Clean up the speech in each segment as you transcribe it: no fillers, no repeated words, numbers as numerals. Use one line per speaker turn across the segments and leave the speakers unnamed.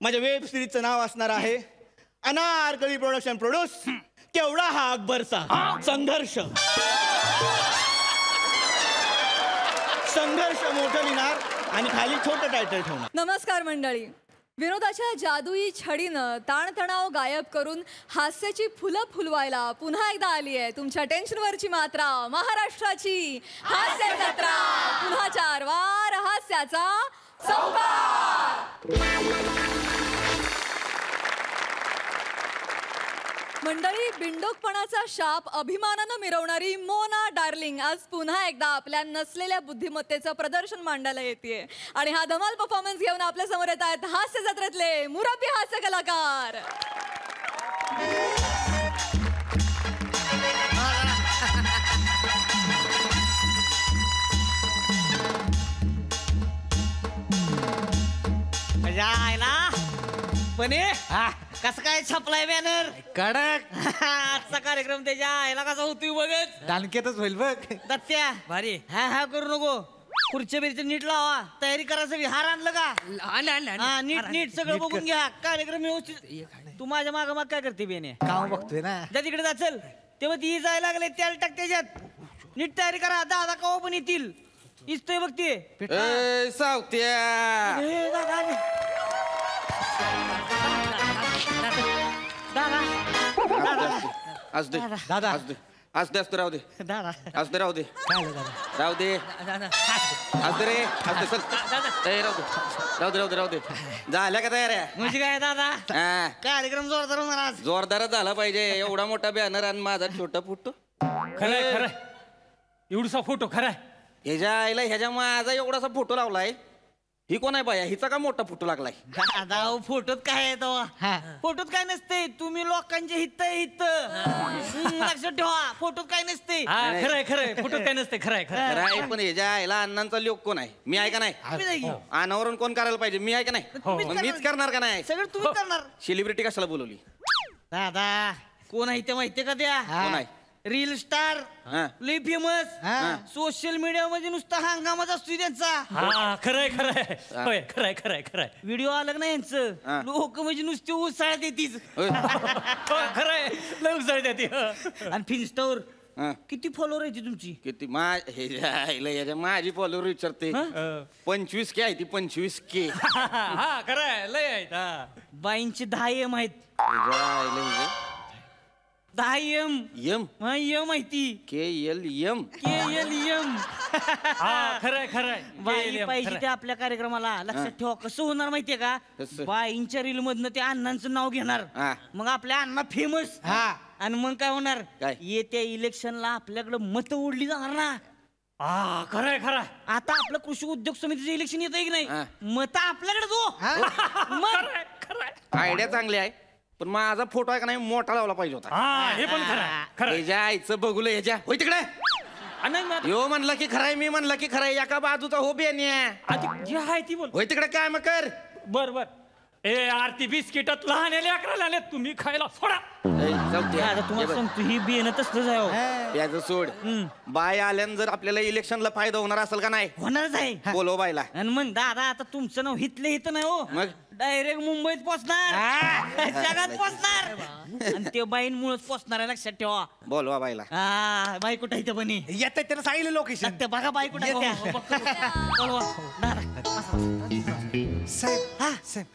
माझ्या वेब सिरीजचं नाव असणार आहे अनारकली प्रोडक्शन प्रोड्यूस केवढा हा अकबरचा संघर्ष. संघर्ष मोठं लिहिणार आणि खाली छोटं टायटल ठेवणार.
नमस्कार मंडळी. विनोदाच्या जादुई छडीनं ताणतणाव गायब करून हास्याची फुलं फुलवायला पुन्हा एकदा आली आहे तुमच्या टेन्शनवरची मात्रा, महाराष्ट्राची हास्य जत्रा. पुन्हा 4 वार हास्याचा चौकार. मंडळी, बिंडोकपणाचा शाप अभिमानानं मिरवणारी मोना डार्लिंग आज पुन्हा एकदा आपल्या नसलेल्या बुद्धिमत्तेचं प्रदर्शन मांडायला येते आणि हा धमाल परफॉर्मन्स घेऊन आपल्या समोर येत आहेत हास्य जत्रेतले मुरब्बी हास्य कलाकार.
बने कसं काय छापलाय बॅनर
कडक.
आजचा कार्यक्रम त्याच्या आईला कसा होतोय बघत.
दानकेतच होईल बघ.
दत्त्या भारी हा करू नको. खुर्च्या बिरच्या नीट लावा. तयारी करा सगळी. हार आणलं का? हा नीट नीट सगळं बघून घ्या. कार्यक्रम व्यवस्थित. तू माझ्या माग माग काय करते बेने?
काम बघतोय ना.
जा तिकडे जा. चल तेव्हा ती जायला लागले त्याला टाक त्याच्यात. नीट तयारी करा. दादा कवा पण येतील. इस्तोय बघते
सावत्या असू दे
दादा.
असू दे असू दे असू दे राहू दे
दादा
असू दे राहू दे राहू दे असू दे रे असू दे चल राहू दे राहू दे राहू दे झाल्या का तयार आहे?
म्हणजे काय दादा
हा
कार्यक्रम जोरदार होणार आज.
जोरदारच झाला पाहिजे. एवढा मोठा बॅनर आणि माझा छोटा फोटो.
खरंय खरंय एवढसा फोटो खराय.
ह्याच्या आईला ह्याच्या माझा एवढासा फोटो लावलाय. ही कोण आहे बाया? हिचा का मोठा फोटो लागलाय?
दादा फोटोत काय आहे तेव्हा? फोटोत काय नसते. तुम्ही लोकांचे हित लक्षात ठेवा. फोटोत काय नसते.
खरंय खरंय फोटो काय नसते. खरंय खरंय
खरंय पण ह्याच्या आईला अण्णांचा लोक कोण आहे? मी आहे का नाही? अनावरण कोण करायला पाहिजे? मी आहे का नाही? मग मीच करणार का नाही?
सगळं तुम्ही करणार.
सेलिब्रिटी कशाला बोलवली?
दादा कोण आहे ते माहितीये का? द्या
कोण आहे?
Reel star. लई फेमस. सोशल मीडिया मध्ये नुसता हंगामाच असतो त्यांचा.
हा खरंय खरंय होय खरंय खरंय खरंय.
व्हिडिओ आलं ना यांचं लोक म्हणजे नुसते उसाळत येतीच.
खरंय लय उजळते ती.
आणि फिन्स्टावर किती फॉलोअर आहे तुमची?
किती? माझी फॉलोअर विचारते. 25K आहे ती. 25K.
हा खरंय लय आहेत.
बाईंचे 10M आहेत. 10M.
यम
माहिती.
KLM.
हा खरंय खरंय.
बाई पाहिजे ते आपल्या कार्यक्रमाला. लक्षात ठेवा. कसं होणार माहितीये का? बाईंच्या रील मधनं ते अण्णांचं नाव घेणार. मग आपल्या अण्णा फेमस. आणि मग काय होणार? येत्या इलेक्शनला आपल्याकडे मत ओढली जाणार ना.
खरंय खरंय.
आता आपलं कृषी उद्योग समितीचं इलेक्शन येत की नाही? मत आपल्याकडे जो
आयडिया चांगली आहे पण माझा फोटो आहे का नाही मोठा लावला पाहिजे होता.
हे पण खरं खरं.
ह्याच्या आईचं बघूल ह्याच्या. होय तिकडे यो म्हणला की खराय. मी म्हणला की खराय. एका बाजूचा हो बेन्या.
जी आहे ती बोल.
होय तिकडे काय मग कर.
बर बर. ए आरती बिस्किटात लहान अकराला आले तुम्ही खायला सोडा.
तुम्हाला सांगतो ही बियाणं तसलंच आहे.
त्याचं सोड. बाय आल्यानं जर आपल्याला इलेक्शनला फायदा होणार असेल का नाही?
होणारच आहे.
बोलव बायला.
आणि मग दादा आता तुमचं नाव हितले हित नाही हो.
मग
डायरेक्ट मुंबईत पोचणार. जगात पोचणार. आणि ते बाईंमुळेच पोचणार आहे. लक्षात ठेवा.
बोलवा बायला.
बाई कुठं इथं बनी
येत त्याला सांगितलं लोकेशन.
ते बघा बाई कुठे. बोलवा
साहेब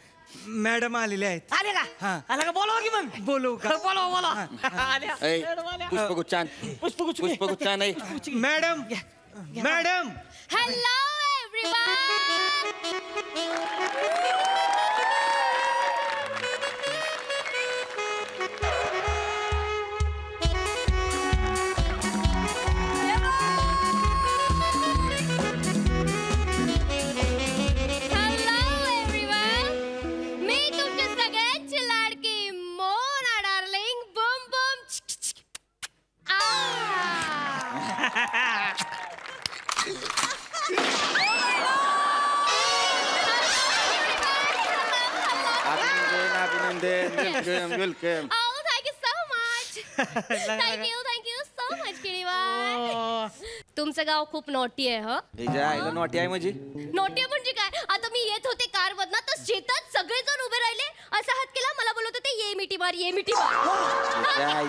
मॅडम आलेले आहेत.
आले का? आला का? बोलवा की मग.
बोलू का?
बोलवा.
पुष्पगुच्छान. पुष्पगुच्छान आहे.
Madam madam.
Hello everyone.
Welcome.
Oh, thank you so much. Thank you so much, किरीवार. तुमचं गाव खूप नोटी आहे ह.
आईला नोटी आहे म्हणजे?
नोटी म्हणजे काय? आता मी येत होते कार मधनं तर शेतात सगळेजण उभे राहिले मार ये मिठी मार.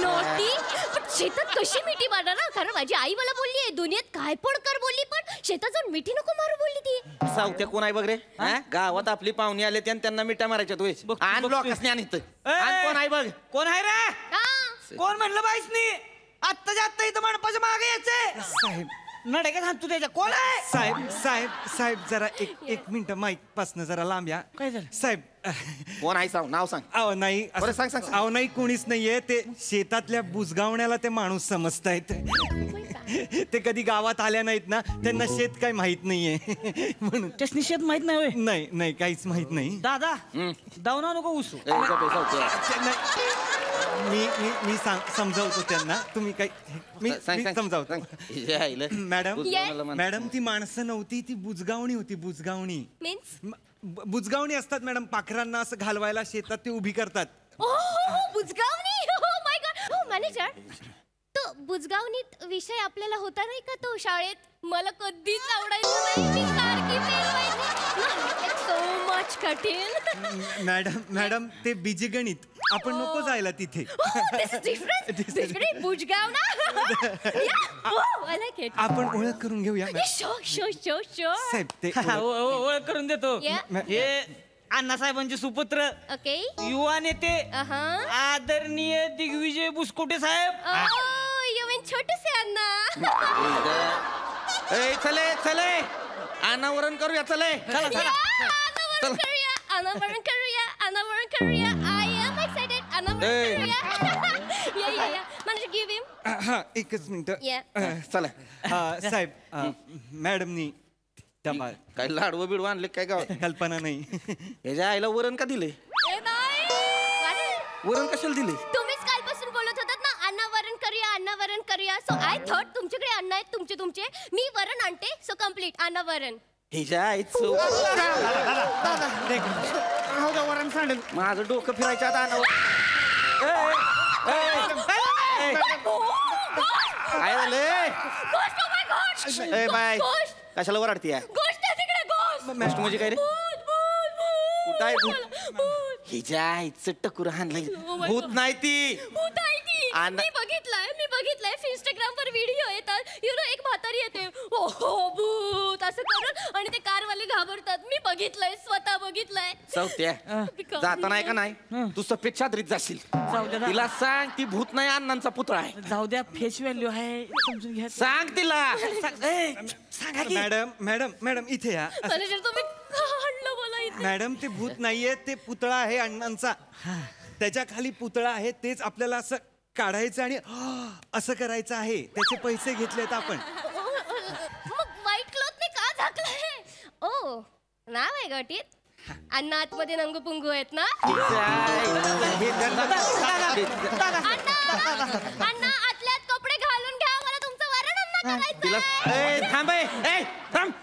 नोटी पण शेतात कशी मिठी मारणार ना, कारण माझी आई मला बोलली आहे दुनियेत काय पण कर बोलली, पण शेतात जाऊन मिठी नको मारू बोलली ती.
सावत्या कोण आहे बघ रे? गावात आपली पाहुणी आले त्यांना मिठा मारायच्या तू आण लोकांनी आणि कोण आहे बघ?
कोण आहे रे?
हा.
कोण म्हणलं बाईसनी? आत्ताच्या आत्ता इथं मंडपाच्या मागे यायचंय.
साहेब
नडे का तू त्याच्या कोण आहे?
साहेब साहेब साहेब जरा एक मिनिट माईक पासन जरा लांब या.
काय झालं?
साहेब
कोण आहे सांग, नाव सांग.
अहो नाही
बरं, सांग, सांग.
अहो नाही कोणीच नाहीये. ते शेतातल्या बुजगावण्याला ते माणूस समजतायत. ते कधी गावात आल्या नाहीत ना, त्यांना शेत काय माहित नाहीये म्हणून.
त्यासनी शेत माहित नाही होय?
नाही नाही काहीच माहित नाही.
दादा दावना नको उसू.
मी मी मी समजावतो त्यांना. तुम्ही काही मी समजावतो. मॅडम मॅडम ती माणसं नव्हती, ती बुजगावणी होती. बुजगावणी
मीन्स
बुजगावणी असतात मॅडम. पाखरांना असं घालवायला शेतात ते उभी करतात.
बुजगावणी. माय गॉड. मॅनेजर तो बुजगावणीत विषय आपल्याला होता नाही का तो शाळेत? मला कधीच आवडायचं नाही. मी सारखी फेल व्हायची. सो मच कठीण.
मॅडम ते बीजगणित. आपण नको जायला तिथे.
बुजगाव ना. I like it.
आपण ओळख करून घेऊया. साहेब ते
ओळख करून देतो. हे अण्णासाहेबांचे सुपुत्र,
ओके,
युवा नेते, आदरणीय दिग्विजय बुसकोटे साहेब.
छोटेसे अण्णा.
चले चले अनावरण करूया. चले
अनावरण करूया. अनावरण करूया. I am excited. अनावरण करूया. या म्हणजे गिव हिम.
हा एकच मिनिट.
चला.
साहेब मॅडमनी
काय लाडवं बिडवं आणले काय गावात?
कल्पना नाही.
ह्याच्या आईला वरण का दिले? वरण कशाला दिले?
तुम्हीच कालपासून बोलत होतात ना अनावरण करूया, अनावरण करूया. सो आय थॉट तुमच्याकडे अन्न आहेत तुमचे. मी वरण आणते. सो कम्प्लीट अनावरण.
ह्याच्या आईचं
वरण सांडेल.
माझं डोकं फिरायचं आता. काय झालं? बाय कशाला वराडतीय? गोष्ट म्हणजे काय रे? कुठं आहे भूत? हिच्या आईचं टकुर हाणलंय. भूत नाही ती.
मी बघितलंय इंस्टाग्राम वर व्हिडिओ येतात. एक म्हातारी येते ओहो भूत असं करून आणि ते कारवाले घाबरतात. मी बघितलंय, स्वतः बघितलंय.
सौत्या जाताना का नाही तू सफेद चादरीत जाशील. तिला सांग ती भूत नाही अण्णांचा पुतळा आहे.
जाऊ द्या, फेस व्हॅल्यू आहे समजून घ्या.
सांग तिला.
मॅडम इथे या. मॅडम ते भूत नाहीये, ते पुतळा आहे अण्णांचा. त्याच्या खाली पुतळा आहे. तेच आपल्याला असं काढायचं आणि असं करायचं आहे. त्याचे पैसे घेतलेत आपण.
मग व्हाईट क्लॉथ ने का झाकलंय? ओ नाव आहे गटीत. अण्णा आतमध्ये नंगू पुंगू आहेत ना. अण्णा आतल्यात कपडे घालून घ्या. मला तुमचं वरण करायचं.
थांब.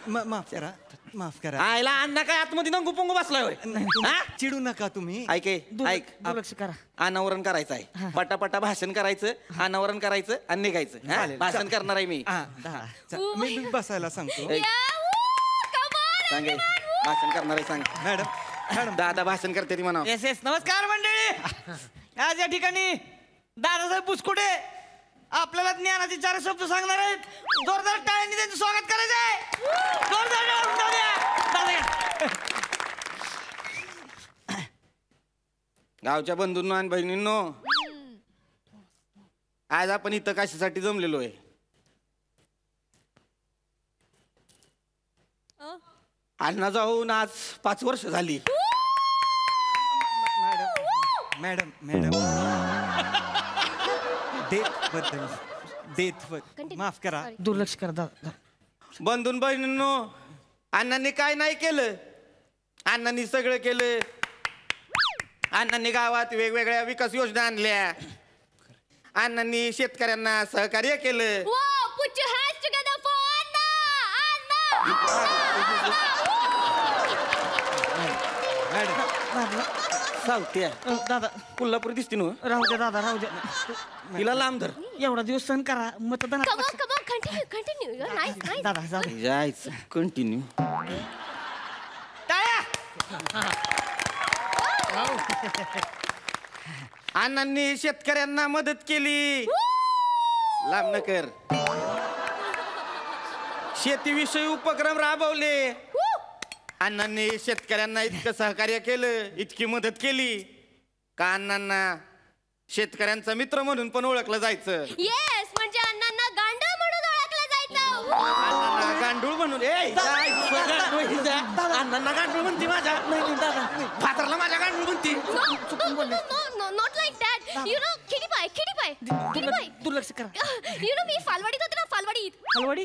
माफ करा.
आईला अण्णा काय आतमध्ये नंगू पुंगू बसलाय होय?
चिडू नका तुम्ही.
ऐक
दुर्लक्ष करा.
अनावरण करायचं आहे. पटापटा भाषण करायचं, अनावरण करायचं आणि निघायचं. भाषण करणार आहे मी.
मी बसायला सांगतो.
सांगे भाषण करणार आहे. सांग
मॅडम
दादा भाषण करते ती म्हणा.
येस. नमस्कार मंडळी. आज या ठिकाणी दादासाहेब बुसकुटे आपल्याला ज्ञानाचे 4 शब्द सांगणार आहेत. जोरदार टाळ्यांनी त्यांचं स्वागत करायचं आहे. जोरदार
गावच्या बंधूंनो आणि बहिणींनो, आज आपण इथं कशासाठी जमलेलो आहे? अण्णा जाऊन आज 5 वर्ष झाली.
मॅडम डेथ माफ करा.
दुर्लक्ष करा.
बंधून बहिणींनो, अण्णांनी काय नाही केलं? अण्णांनी सगळं केलं. अण्णांनी गावात वेगवेगळ्या विकास योजना आणल्या. अण्णांनी शेतकऱ्यांना सहकार्य केलं. सावत्या
दादा
कोल्हापुरी दिसते ना.
राहू द्या दादा, राहू द्या.
तिला लांब धर.
एवढा दिवस सहन करा. मतदान दादा
जायचं. कंटिन्यू. अण्णांनी शेतकऱ्यांना मदत केली. लांब न कर. शेतीविषयी उपक्रम राबवले. अण्णांनी शेतकऱ्यांना इतकं सहकार्य केलं, इतकी मदत केली का अण्णांना शेतकऱ्यांचा मित्र म्हणून पण ओळखलं जायचं.
येस, म्हणजे अण्णांना गांडूळ म्हणून ओळखलं जायचं.
अण्णांना गांडूळ म्हणून अण्णांना गांडूळ म्हणते माझ्या फातरला माझ्या गांडूळ म्हणते.
Not like that. You know किडीपाय
दुर्लक्ष करा.
यु नो मी फालवाडीत होते ना, फालवाडीत.
हलवाडी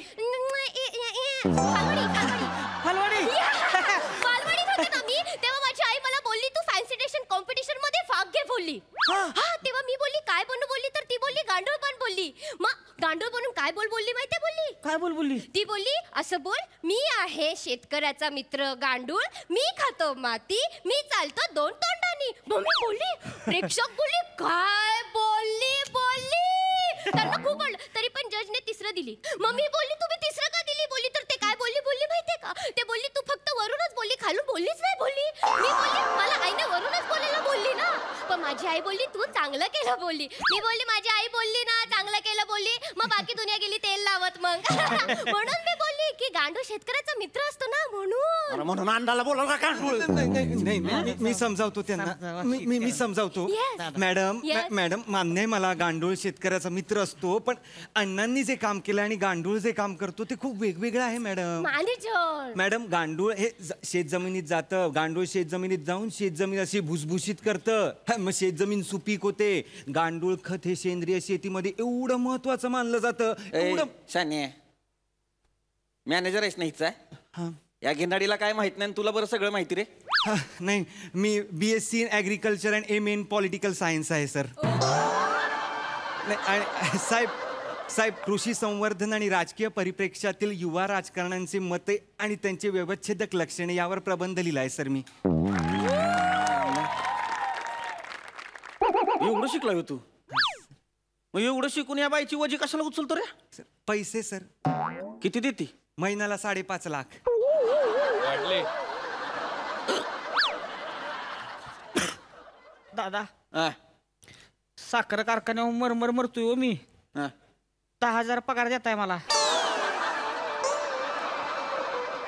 फालवाडीत होते ना मी, तेव्हा माझी आई मला बोलली तू फॅन्सी ड्रेशन कॉम्पिटिशन मध्ये भाग घे बोलली. हा, तेव्हा मी बोलली काय बनू बोलली, तर ती बोलली गांडूळ बन बोलली. मग गांडूळ बनून काय बोलली माहितीये बोलली?
काय बोलली?
ती बोलली असं बोल, मी आहे शेतकऱ्याचा मित्र गांडूळ, मी खातो माती, मी चालतो 2 तोंडांनी. मम्मी बोलली, प्रेक्षक बोलली काय बोलली. त्यांना खूप आवडलं, तरी पण जजने 3 दिली. मम्मी बोलली तुम्ही 3 का दिली बोलली, तर ते काय बोलली माहितीये का? ते बोलली तू फक्त वरूनच बोलली, खालून बोललीच नाही बोलली. मी बोलली मला आईने वरूनच बोलायला बोलली ना, पण माझी आई बोलली तू चांगलं केलं बोलली. मी बोलली माझी आई बोलली ना चांगलं केलं बोलली, मग बाकी दुनिया गेली तेल लावत मग. म्हणून मी बोलली की गांडूळ शेतकऱ्याचा मित्र असतो ना, म्हणून
अण्णाला बोलावं का गांडूळ?
नाही, मी समजावतो त्यांना. मी समजावतो. मॅडम मान्य आहे मला, गांडूळ शेतकऱ्याचा मित्र असतो, पण अण्णांनी जे काम केलं आणि गांडूळ जे काम करतो ते खूप वेगवेगळं आहे मॅडम. गांडूळ हे शेतजमिनीत जातं, गांडूळ शेतजमिनीत जाऊन शेतजमीन अशी भुसभुशीत करतं, मग शेतजमीन सुपीक होते. गांडूळ खत हे सेंद्रिय शेतीमध्ये एवढं महत्वाचं मानलं जातं.
शाने मॅनेजर आहेस नाहीचा. या गिनाडीला काय माहित नाही, तुला बरं सगळं माहिती रे.
नाही, मी BSc in agriculture and MA in political science आहे सर. आणि साहेब कृषी संवर्धन आणि राजकीय परिप्रेक्ष्यातील युवा राजकारण्यांचे मते आणि त्यांचे व्यवच्छेदक लक्षणे यावर प्रबंध लिहिलाय सर मी.
एवढं शिकलाय तू? मग एवढं शिकून या बाईची वजी कशाला उचलतो रे?
पैसे सर.
किती देते?
महिन्याला 5.5 लाख.
दादा साखर कारखान्यावर मरतोय हो मी. 10,000 पगार देताय मला.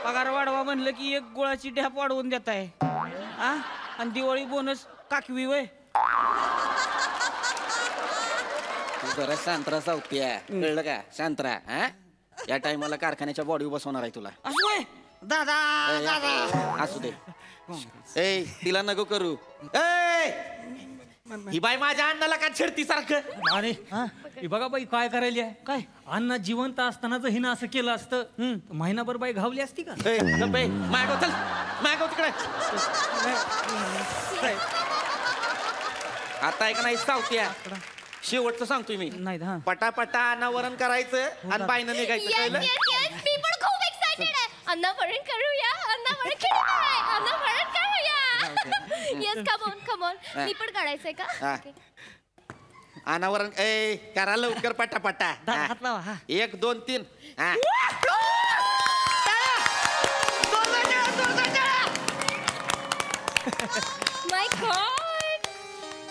पगार वाढवा म्हणलं की 1 गुळाची ढॅप वाढवून देताय. आणि दिवाळी बोनस काकवी वय.
जरा शांतरा सावत्या, कळलं का? शांतरा. या टायमाला कारखान्याच्या बॉडी बसवणार आहे तुला.
असं दादा
असू दे. ए तिला नको करू. ही बाई माझ्या अण्णाला का छेडती सारखं?
अरे हे बघा बाई काय करायली आहे. काय अण्णा जिवंत असताना जर हिनं असं केलं असतं, महिनाभर बाई घावली असती का?
मागव चल, मागव तिकडे. आता ऐक नाही सावत्या, शेवटचं सांगतोय मी.
नाही
पटापटा अनावरण करायचं आणि बाईनं निघायचं. कळलं?
मी पण खूप एक्साइटेड आहे. अनावरण करूया, अनावरण करूया. Yes, come on. मी पण काढायचंय का?
अनावरण करा लवकर पटापटा. 1 2 3.
माय गॉड,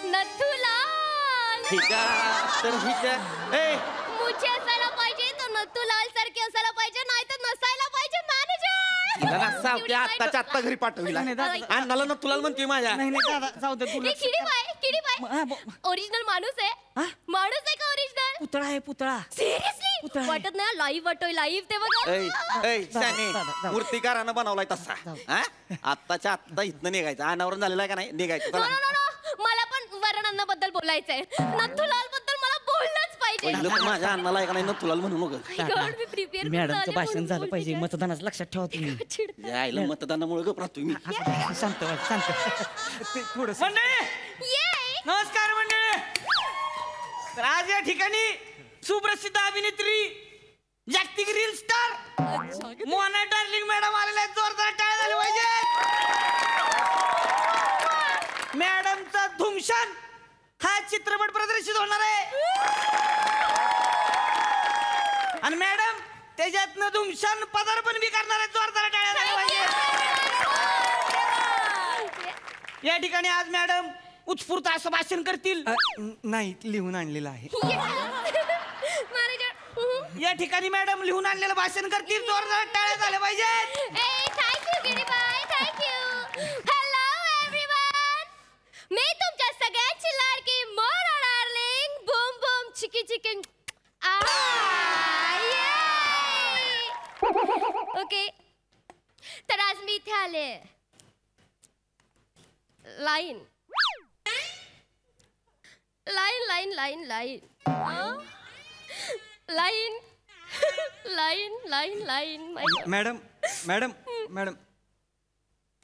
नथुलाल.
ठीक आहे तर ठीक आहे.
मुझे असायला पाहिजे तर नथुलाल सारखे असायला पाहिजे, नाही तर नसायला पाहिजे मॅनेजर.
सावत्या आत्ताच्या आत्ता घरी पाठविला. अण्णाला नथुलाल म्हणते माझ्या.
ओरिजिनल माणूस आहे का? ओरिजिनल
पुतळा आहे, पुतळा.
सिरियसली वाटत नाही लाईव्ह वाटतोय. लाईव्ह ते बघा.
मूर्तिकारानं बनवलाय तसा. आत्ताच्या आत्ता इथनं निघायचं. अनावरण झालेलं आहे का नाही? निघायचं.
मला पण वर्णनाबद्दल बोलायचंय. नथुलाल बद्दल मला बोललंच पाहिजे.
माझ्या अण्णाला आहे का नाही नथुलाल म्हणू नको.
मॅडमचं भाषण झालं पाहिजे. मतदानाचं लक्षात ठेवा तुम्ही.
यायला मतदानामुळे घबरातोय मी.
शांत थोडं. नमस्कार मंडळी. तर आज या ठिकाणी सुप्रसिद्ध अभिनेत्री, जागतिक reel star Mona darling madam आलेल्या आहेत. जोरदार टाळ्या झाल्या पाहिजे. मॅडमचा धुमशान हा चित्रपट प्रदर्शित होणार आहे आणि मॅडम त्याच्यातनं धुमशान पदार्पण बी करणार आहे. जोरदार टाळ्या झाल्या पाहिजे. या ठिकाणी आज मॅडम उत्स्फूर्त असं भाषण करतील?
नाही, लिहून आणलेलं आहे.
मॅनेजर
या ठिकाणी मॅडम लिहून आणलेलं भाषण करतील. जोरदार टाळ्या झाल्या पाहिजेत.
Thank you Giribai, thank you. Hello everyone, मी तुमच्या सगळ्यांची लाडकी मोरा डार्लिंग बूम बूम चिकी चिकी. ओके, तर आज मी इथे आले. Line line line line line line line line line.
Madam madam madam,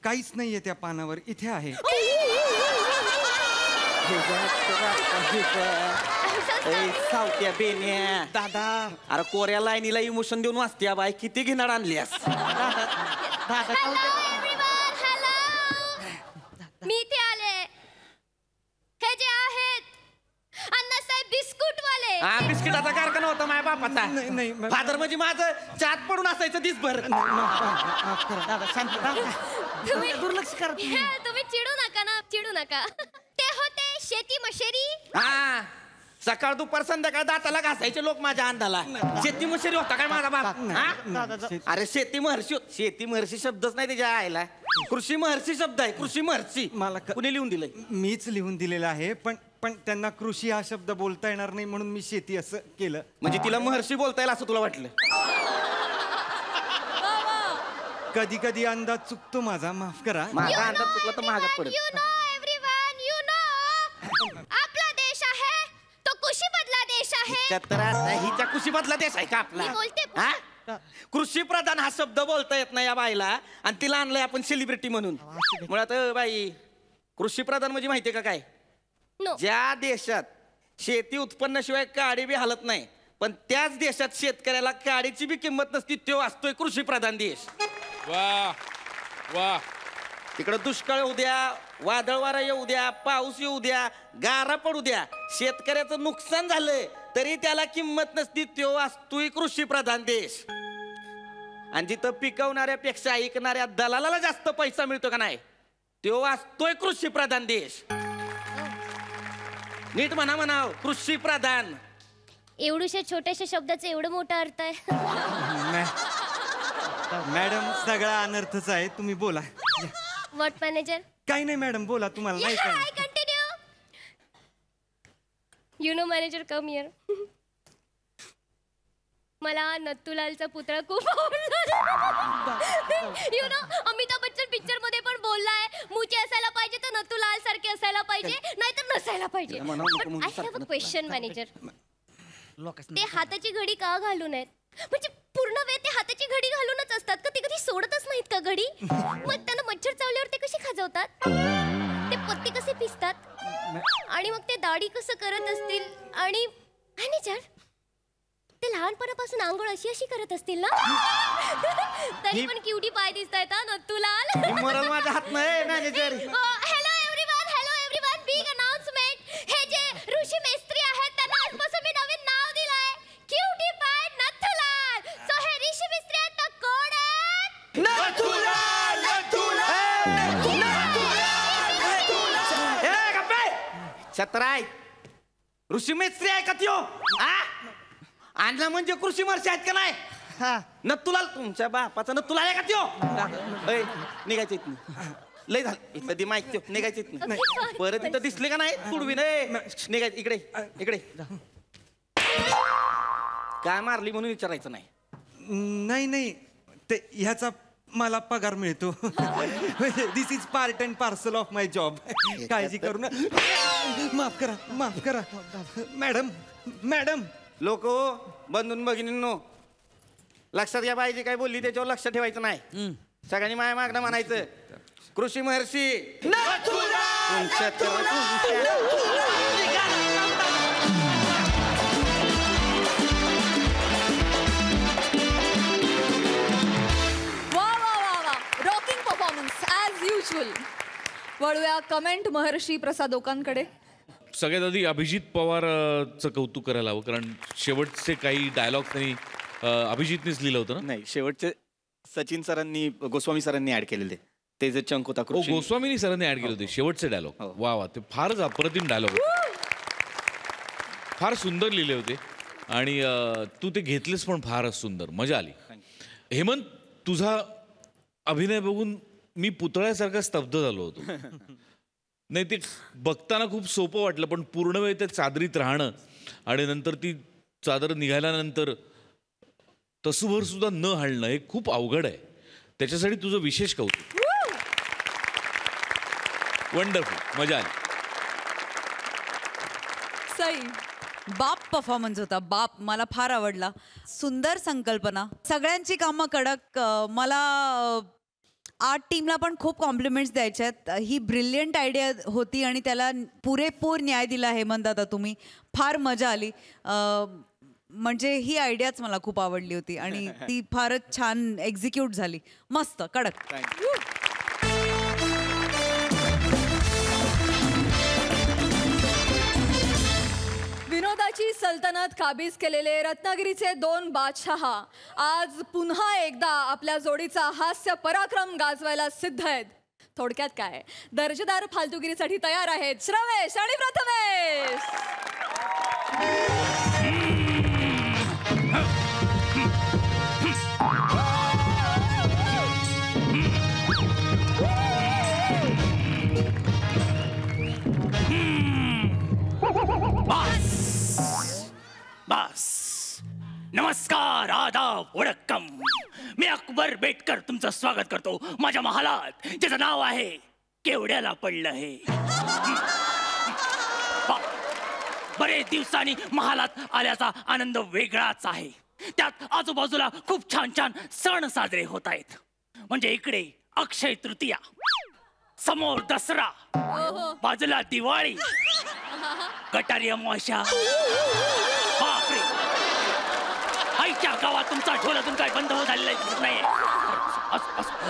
काहीच नाहीये त्या पानावर. इथे आहे.
सावत्या बेन्या
दादा,
अरे कोऱ्या लाईनीला इमोशन देऊन वाचते बाय. किती घेणार आणलीस?
दादा
हॅलो एव्हरीवन, हॅलो. मी इथे आले. हे जे आहेत अण्णासाहेब बिस्कुटवाले.
हा, बिस्किटाचा कारखाना होता माझ्या बापाचा.
नाही, नाही,
फादर म्हणजे माझं चात पडून असायचं दिसभर.
दादा शांत.
तुम्ही
दुर्लक्ष करा तुम्ही.
तुम्ही चिडू नका ना, चिडू नका. ते होते शेती मशेरी.
हा, सकाळ दुपार संध्याकाळ दाताला घासायचे लोक माझ्या अंधाला. शेती मशेरी होता काय माझा बाप? हा? अरे शेती महर्षी शब्दच नाही त्याच्या आईला. कृषी महर्षी शब्द आहे. कृषी महर्षी
मला
कुणी लिहून दिलंय?
मीच लिहून दिलेलं आहे. पण त्यांना कृषी हा शब्द बोलता येणार नाही म्हणून मी शेती असं केलं.
म्हणजे तिला महर्षी बोलता येईल असं तुला वाटलं?
कधी कधी अंदाज चुकतो माझा, माफ करा.
माझा अंदाज चुकला तर महागात पडेल.
You know everyone, you know. आपला देश आहे तो कृषीमधला देश आहे.
हिच्या कृषीमधला देश आहे का आपला?
मी बोलते.
हा? कृषी प्रधान हा शब्द बोलता येत नाही या बाईला, आणि तिला आणलंय आपण सेलिब्रिटी म्हणून. मुळात बाई, कृषी प्रधान म्हणजे माहितीये का काय?
No.
ज्या देशात शेती उत्पन्नाशिवाय काडी बी हालत नाही, पण त्याच देशात शेतकऱ्याला काडीची बी किंमत नसती, तो असतोय कृषी प्रधान देश.
वा वा.
तिकडं दुष्काळ येऊ द्या, वादळ वारा येऊ द्या, पाऊस येऊ द्या, गारा पडू द्या, शेतकऱ्याचं नुकसान झालंय तरी त्याला किंमत नसती, तो असतोय कृषी प्रधान देश. आणि जिथं पिकवणाऱ्यापेक्षा ऐकणाऱ्या दलालाला जास्त पैसा मिळतो का नाही, तो असतोय कृषी प्रधान देश. नीट म्हणाव, कृषी प्रधान.
एवढ्याशा छोट्याशा शब्दाचा एवढं मोठा अर्थ आहे.
मॅडम, सगळा अनर्थच आहे. तुम्ही बोला.
What manager?
काही नाही मॅडम, बोला. तुम्हाला नाही
Yeah,
काय?
I continue. You know manager, come here. मला नत्तूलालचा पुतळा खूप आवडला. You know, Amitabh Bachchan picture मध्ये पण बोललाय, मुचे असायला पाहिजे तर नत्तूलाल सारखे असायला पाहिजे, नाहीतर नसायला पाहिजे. But I have a question, manager. ते हाताची घडी का घालू नयेत? म्हणजे पूर्ण वेळ ते हाताची घडी घालूनच असतात का? ते कधी सोडतच नाहीत का घडी? मग त्यांना मच्छर चावल्यावर ते कसे खाजवतात? ते पत्ते कसे पिसतात? आणि मग ते दाढी कसं करत असतील? आणि मॅनेजर, ते लहानपणापासून आंघोळ अशी अशी करत असतील ना? तरी पण क्युटी पाय दिसतायत हा नत्तूलाल.
मरल माझ्या हात नाही manager.
Hello everyone, big announcement. हे जे ऋषी मेस्त्री आहेत त्यांना आजपासून मी नवीन नाव दिलंय, क्युटी पाय नत्तूलाल. सो हे ऋषी मेस्त्री आहेत ना, कोण आहेत?
छत्राय ऋषी मेस्त्री आहे का त्यो? आणला म्हणजे कृषी महर्षी आहेत का नाही? नत्तूलाल तुमच्या बापाचा नत्तूलाल आहे का त्यो? निघायचं इथून. लय झालं इथं दी माहिती निघायचं इथून. परत इथं दिसले का नाही तुडवी नाही निघायचं. इकडे इकडे. काय मारली म्हणून विचारायचं नाही.
नाही नाही, ते ह्याचा मला पगार मिळतो. This is part and parcel of my job. काळजी करू नका. माफ करा, माफ करा. Madam madam.
लोक बंधून भगिनींनो, लक्षात घ्या, पाहिजे काय बोलली त्याच्यावर लक्ष ठेवायचं नाही. सगळ्यांनी माया मागणं म्हणायचं, कृषी महर्षी तुमच्या
रॉकिंग परफॉर्मन्स ॲज युजल. वळूया कमेंट महर्षी प्रसाद ओकांकडे.
सगळ्यात आधी अभिजित पवारचं कौतुक करायला हवं, कारण शेवटचे काही डायलॉग त्यांनी अभिजितनेच लिहिलं होतं ना?
नाही, शेवटचे सचिन सरांनी, गोस्वामी सरांनी ऍड केलेले. ते जे चंक होता कृषी.
गोस्वामीनी सरांनी ऍड केले होते शेवटचे डायलॉग. वा वा, ते फारच अप्रतिम डायलॉग, फार सुंदर लिहिले होते आणि तू ते घेतलेस पण फारच सुंदर, मजा आली. हेमंत, तुझा अभिनय बघून मी पुतळ्यासारखा स्तब्ध झालो होतो. नाही, ते बघताना खूप सोपं वाटलं, पण पूर्ण वेळ त्या चादरीत राहणं आणि नंतर ती चादर निघाल्यानंतर तसूभर सुद्धा न हलणं हे खूप अवघड आहे. त्याच्यासाठी तुझं विशेष कौतुक. वंडरफुल, मजा आली.
सई,
बाप परफॉर्मन्स होता. बाप मला फार आवडला. सुंदर संकल्पना, सगळ्यांची कामं कडक. मला आर्ट टीमला पण खूप कॉम्प्लिमेंट्स द्यायचे आहेत. ही ब्रिलियंट आयडिया होती आणि त्याला पुरेपूर न्याय दिला हेमंत दादा तुम्ही. फार मजा आली. म्हणजे ही आयडियाच मला खूप आवडली होती आणि ती फारच छान एक्झिक्यूट झाली. मस्त, कडक.
विनोदाची सल्तनत काबीज केलेले रत्नागिरीचे 2 बादशाह आज पुन्हा एकदा आपल्या जोडीचा हास्य पराक्रम गाजवायला सिद्ध आहेत. थोडक्यात काय, दर्जेदार फालतुगिरीसाठी तयार आहेत श्रवेश आणि प्रथमेश.
बस, नमस्कार, आदाब, वडक्कम. मी अकबर बेटकर तुमचं स्वागत करतो माझ्या महालात, ज्याचं नाव आहे केवड्याला पडलं हे. बरेच दिवसांनी महालात आल्याचा आनंद वेगळाच आहे. त्यात आजूबाजूला खूप छान छान सण साजरे होत आहेत. म्हणजे इकडे अक्षय तृतीया, समोर दसरा, बाजूला दिवाळी, गटारी अमावस्या. बापरे, आईच्या गावात तुमचा ढोल अजून काय बंद होत झालेला दिसत नाही.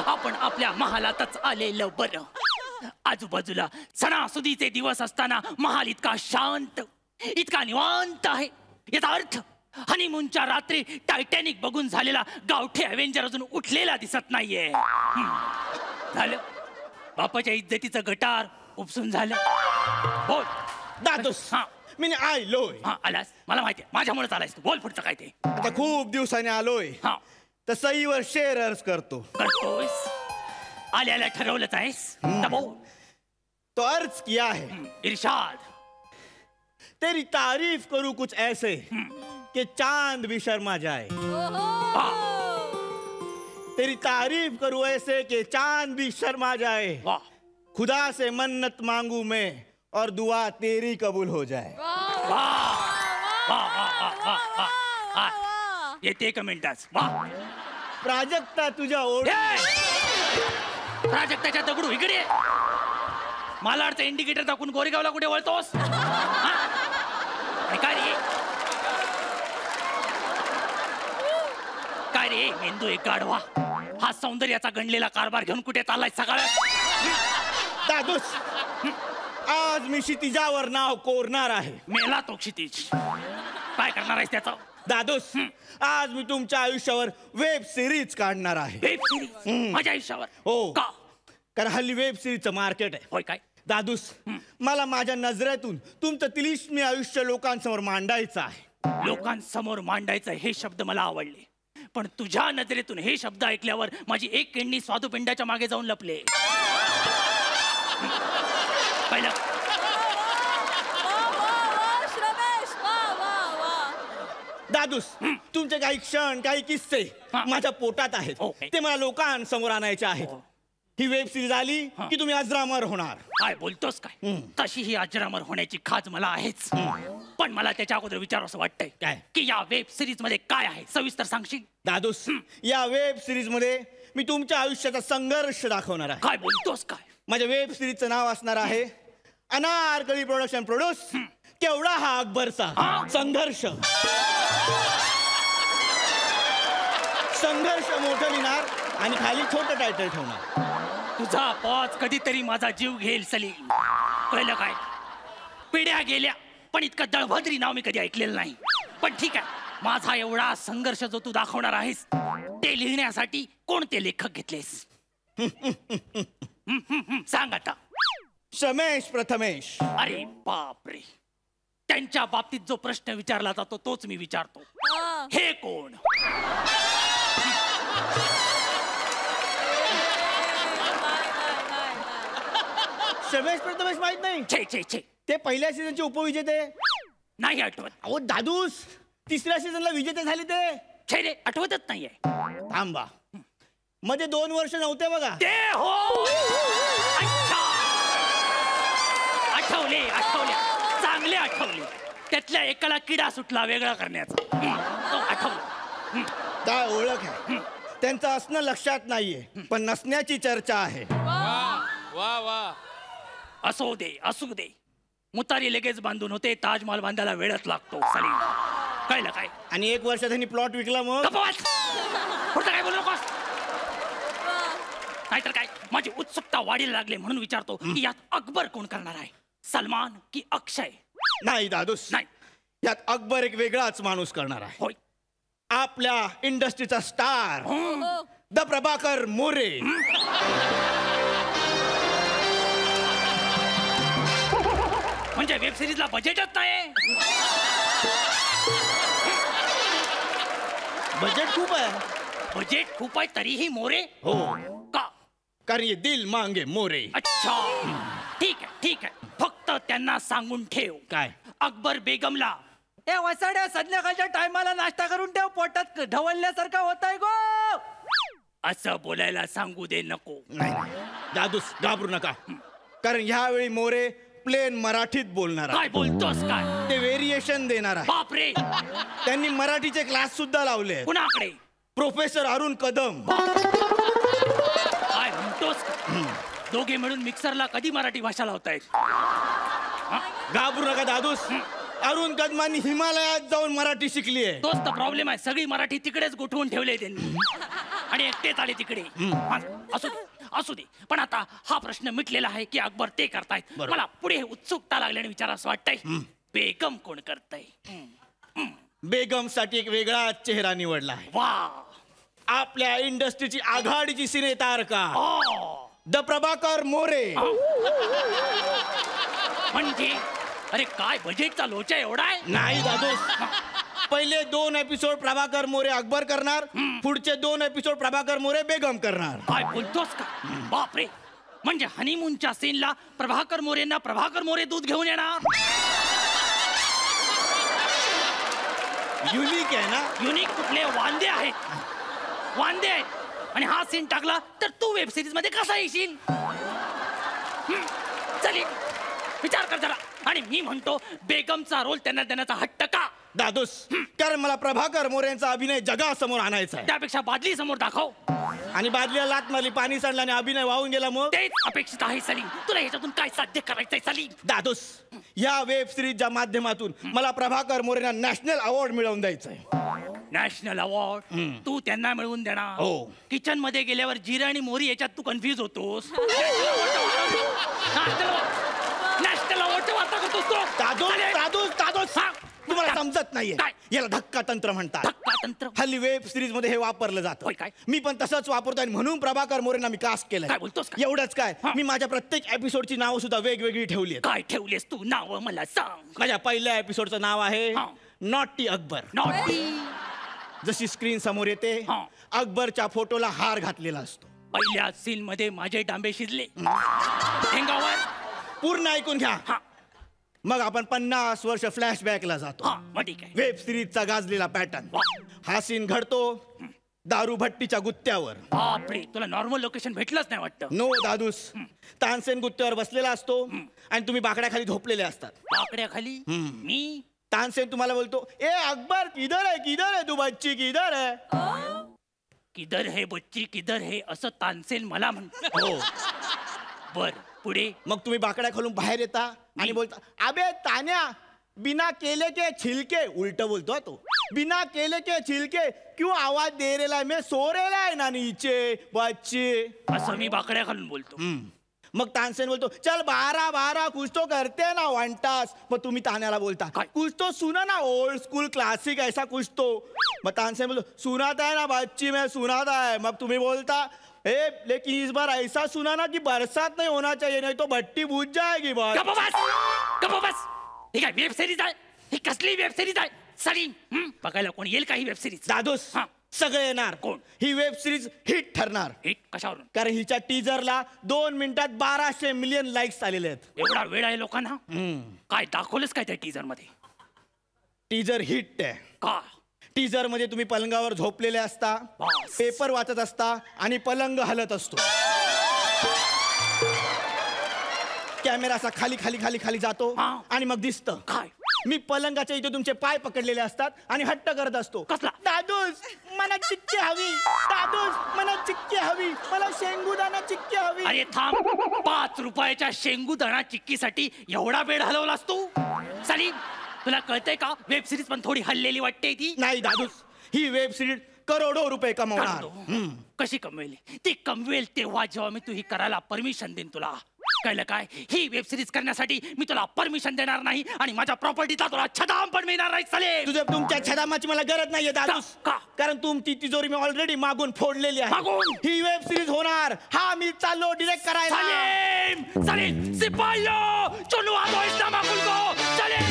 आपण आपल्या महालातच आलेलं बरं. आजूबाजूला सणासुदीचे दिवस असताना महाल इतका शांत, इतका निवांत आहे. याचा अर्थ हनीमूनच्या रात्री टायटॅनिक बघून झालेला गावठी अव्हेंजर अजून उठलेला दिसत नाहीये. झालं, बापाच्या इज्जतीचं गटार उपसून झालं. बोल
दादूस, मी आलोय.
आलास, मला माहिती, माझ्यामुळेच आलायस तू. बोल पुढचं काय ते.
आता खूप दिवसांनी आलोय. तर सईवर शेअर्स
करतोस. आल्याला ठरवलंच आहेस.
तो अर्ज किया है.
इरशाद.
तेरी तारीफ करूं कुछ ऐसे कि चांद भी शर्मा जाए. तेरी तारीफ करूं ऐसे कि चांद भी शर्मा जाए. खुदा से मन्नत मांगू मैं और दुआ तेरी कबूल हो जाए.
येते एक मिनिटाच.
प्राजक्ता तुझ्या ओढ.
प्राजक्ताच्या दगडू इकडे. मालाडचं इंडिकेटर दाखवून गोरेगावला कुठे वळतोस? काय रे, काय रे मेंदू एक गाढवा. हा सौंदर्याचा गणलेला कारभार घेऊन कुठे चाललाय सकाळ?
दादूस, आज मी क्षितिजावर नाव कोरणार आहे.
मेला तो क्षितिज. काय करणार आहेस त्याचं?
दादूस, आज मी तुमच्या आयुष्यावर वेब सिरीज काढणार आहे.
वेब सिरीज माझ्या आयुष्यावर?
हो,
का?
कारण हल्ली वेब सिरीजचं मार्केट आहे.
होय काय?
दादूस, मला माझ्या नजरेतून तुमचं तिलिस्मी आयुष्य लोकांसमोर मांडायचं आहे.
लोकांसमोर मांडायचं हे शब्द मला आवडले, पण तुझ्या नजरेतून हे शब्द ऐकल्यावर माझी एक किडनी स्वादुपिंडाच्या मागे जाऊन लपले. पहिलं
दादूस, तुमचे काही क्षण, काही किस्से माझ्या पोटात आहेत. ते मला लोकांसमोर आणायचे आहेत. ही वेब सिरीज आली की तुम्ही अजरामर होणार.
काय बोलतोस काय? तशी ही अजरामर होण्याची खाज मला आहेच, पण मला त्याच्या अगोदर विचार असं वाटतंय
काय
की या वेब सिरीज मध्ये काय आहे, सविस्तर सांगशील?
दादूस, या वेब सिरीज मध्ये मी तुमच्या आयुष्याचा संघर्ष दाखवणार आहे.
काय बोलतोस काय?
माझ्या वेब सिरीजचं नाव असणार आहे अनारकली प्रोडक्शन प्रोड्यूस केवढा हा अकबरचा संघर्ष. संघर्ष मोठं लिहिणार आणि खाली छोटं टायटल ठेवणार.
तुझा पॉज कधीतरी माझा जीव घेईल सलीम. पहिलं काय, पिढ्या गेल्या पण इतकं दळभद्री नाव मी कधी ऐकलेलं नाही. पण ठीक आहे, माझा एवढा संघर्ष जो तू दाखवणार आहेस ते लिहिण्यासाठी कोणते लेखक घेतलेस? सांग आता.
रमेश प्रथमेश.
अरे बापरे, त्यांच्या बाबतीत जो प्रश्न विचारला जातो तोच मी विचारतो. हे कोण?
रमेश प्रथमेश माहित नाही?
छे छे छे,
ते पहिल्या सीझनचे उपविजेते.
नाही आठवत.
अहो दादूस, तिसऱ्या सीझनला विजेते झाले ते.
छे रे, आठवतच नाहीये.
थांबा, मध्ये 2 वर्ष नव्हते बघा
ते. हो, अच्छा, आठवले आठवले, चांगले आठवले. त्यातल्या एकाला किडा सुटला वेगळा करण्याचा. आठवलं.
काय ओळख आहे त्यांचं असणं लक्षात नाहीये, पण नसण्याची चर्चा आहे.
वा वा.
असू दे असू दे, मुतारी लगेच बांधून होते, ताजमहल बांधायला वेळच लागतो. सलीम, कळलं काय?
आणि 1 वर्षात त्यांनी प्लॉट विकला. मग
पुढचं काय बोलू नकोस. नाहीतर काय, माझी उत्सुकता वाढीला लागले म्हणून विचारतो की यात अकबर कोण करणार आहे, सलमान की अक्षय?
नाही दादूस,
नाही,
यात अकबर एक वेगळाच माणूस करणार आहे.
होय.
आपल्या इंडस्ट्रीचा स्टार द प्रभाकर मोरे.
म्हणजे वेब सिरीजला बजेटच नाही.
बजेट खूप आहे.
बजेट खूप आहे तरीही मोरे?
हो,
का?
कारण ये दिल मांगे मोरे.
अच्छा, ठीक आहे ठीक आहे. फक्त त्यांना सांगून ठेव.
काय?
अकबर बेगमला
ए वसाड्या, संध्याकाळच्या टायमाला नाश्ता करून ठेव, पोटात ढवळल्यासारखं होत आहे गो.
असं बोलायला सांगू दे नको.
नाही दादूस, घाबरू नका, कारण ह्यावेळी मोरे प्लेन मराठीत बोलणार आहे.
काय बोलतोस काय?
ते व्हेरिएशन देणार आहे.
बापरे,
त्यांनी मराठीचे क्लास सुद्धा लावले.
कुणाकडे?
प्रोफेसर अरुण कदम.
काय म्हणतोस? दोघे मिळून मिक्सरला कधी मराठी भाषा लावतायत?
घाबरू नका दादूस, अरुण कदमांनी हिमालयात जाऊन मराठी शिकली आहे.
तोच तर प्रॉब्लेम आहे, सगळी मराठी तिकडेच गोठवून ठेवले त्यांनी आणि एकटेच आले तिकडे. असू दे असू दे, पण आता हा प्रश्न मिटलेला आहे की अकबर ते करतायत. मला पुढे उत्सुकता लागल्याने विचारावं वाटतंय, बेगम कोण करताय?
बेगम साठी एक वेगळा चेहरा निवडला आहे.
वा,
आपल्या इंडस्ट्रीची आघाडीची सिने तारका द प्रभाकर मोरे.
म्हणजे अरे काय बजेटचा लोचा एवढा आहे?
नाही दादोस, पहिले 2 एपिसोड प्रभाकर मोरे अकबर करणार, पुढचे 2 एपिसोड प्रभाकर मोरे बेगम करणार.
काय बोलतोस का? बापरे, म्हणजे हनीमूनच्या सीनला प्रभाकर मोरेंना प्रभाकर मोरे दूध घेऊन येणार.
युनिक आहे ना?
युनिक कुठले? वांदे आहेत, वांदे आहेत. आणि हा सीन टाकला तर तू वेब सिरीज मध्ये कसा येशील? चल विचार कर जरा. आणि मी म्हणतो बेगमचा रोल त्यांना देण्याचा हट्ट का?
दादूस, कारण मला प्रभाकर मोरेंचा अभिनय जगासमोर आणायचा आहे.
त्यापेक्षा बादली समोर दाखव.
आणि बादलीला लात मारली, पाणी सांडलं आणि अभिनय वाहून गेला. मग
तेच अपेक्षित आहे सलीम. तुला ह्याच्यातून काय साध्य करायचंय सलीम?
दादूस, या वेब सिरीजच्या माध्यमातून मला प्रभाकर मोरेंना नॅशनल अवॉर्ड मिळवून द्यायचा आहे.
नॅशनल अवॉर्ड तू त्यांना मिळवून देणार?
हो.
किचन मध्ये गेल्यावर जिरा आणि मोरी याच्यात तू कन्फ्युज होतोस. नॅशनल अवॉर्डची वार्ता करतोस तू?
दादूस, तुम्हाला समजत नाहीये. याला धक्का तंत्र म्हणतात.
धक्का तंत्र?
हल्ली वेब सिरीज मध्ये हे वापरलं जातं.
काय?
मी पण तसंच वापरतो आणि म्हणून प्रभाकर मोरेंना मी कास्ट केलंय.
काय बोलतोस?
एवढंच काय, मी माझ्या प्रत्येक एपिसोडची नाव सुद्धा वेगवेगळी ठेवली आहेत.
काय ठेवलीस तू नाव मला सांग?
माझ्या पहिल्या एपिसोडचं नाव आहे नॉटी अकबर.
नॉटी?
जशी स्क्रीन समोर येते, अकबरच्या फोटोला हार घातलेला असतो.
पहिल्या सीन मध्ये माझे डांबे शिजले. ठेंगावर
पूर्ण ऐकून घ्या. मग आपण 50 वर्ष फ्लॅशबॅकला जातो. वेब सिरीजचा गाजलेला पॅटर्न. हा सीन घडतो दारू भट्टीच्या गुत्त्यावर.
बापरे, तुला नॉर्मल लोकेशन भेटलंच नाही वाटतं?
नो दादूस, तानसेन गुत्त्यावर बसलेला असतो आणि तुम्ही बाकड्याखाली झोपलेले असतात.
बाकड्याखाली? मी?
तानसेन तुम्हाला बोलतो, ए अकबर किधर है तू बच्ची किधर है?
किधर है बच्ची किधर है असं तानसेन मला म्हणतो.
हो.
बर, पुढे?
मग तुम्ही बाकड्या खालून बाहेर येता आणि बोलता, अबे तान्या, बिना केले के छिलके. उलट बोलतो तो, बिना केले के छिलके क्यों आवाज दे रेला है? मैं सो रेला है ना नीचे बच्चे.
असं मी बाकड्या खालून बोलतो.
मग तानसेन बोलतो, चल 12 कुछ तो करते ना 1 तास. मग तुम्ही तान्याला बोलता, कुछ तो सुना ना, ओल्ड स्कूल क्लासिक ऐसा कुछ तो. मग तानसेन बोलतो, सुनाता है ना बच्ची, मैं सुनाता है. मग तुम्ही बोलता, लेकिन इस बार ऐसा सुना ना कि बरसात नहीं होना चाहिए, नहीं तो भट्टी बुझ जाएगी बस.
बस ही काय वेब सिरीज आहे? ही कसली वेब सिरीज आहे? सलीम बघायला कोण येईल का ही वेब सिरीज?
दादोस सगळे येणार.
कोण?
ही वेब सिरीज हिट ठरणार.
हिट कशावरून?
कारण हिच्या टीजरला 2 मिनिटात 1200 मिलियन लाईक्स आलेले आहेत.
एवढा वेळ आहे लोकांना? काय दाखवलंच काय त्या टीजर मध्ये?
टीजर हिट आहे.
का?
टीजर मध्ये तुम्ही पलंगावर झोपलेले असता, पेपर वाचत असता आणि पलंग हलत असतो. कॅमेरा असा खाली खाली खाली खाली जातो आणि मग दिसतं
काय?
मी पलंगाच्या इथे तुमचे पाय पकडलेले असतात आणि हट्ट करत असतो.
कसला?
दादूस मला चिक्की हवी, दादूस मला चिक्की हवी, मला शेंगुदाणा चिक्की हवी.
अरे थांब, 5 रुपयाच्या शेंगुदाणा चिक्कीसाठी एवढा वेळ हलवलास तू? सलीम तुला कळतंय का? वेब सिरीज पण थोडी हल्लेली वाटते ती.
नाही दादूस, ही वेब सिरीज करोडो रुपये कमवणार.
कशी कमवेल? ती कमवेल तेव्हा जेव्हा मी तू ही करायला परमिशन देईन तुला. कळलं काय? ही वेब सिरीज करण्यासाठी मी तुला परमिशन देणार नाही आणि माझ्या प्रॉपर्टीचा तुला छदाम पण मिळणार नाही. सलीम
तुमच्या छदामाची मला गरज नाहीये दादूस.
का?
कारण तुमची तिजोरी मी ऑलरेडी मागून फोडलेली आहे.
मागून?
ही वेब सिरीज होणार. हा मी चाललो डिरेक्ट करायला.
सलीम सलीम सिपाहियों चुनवा दो इस धमाकुल को. सलीम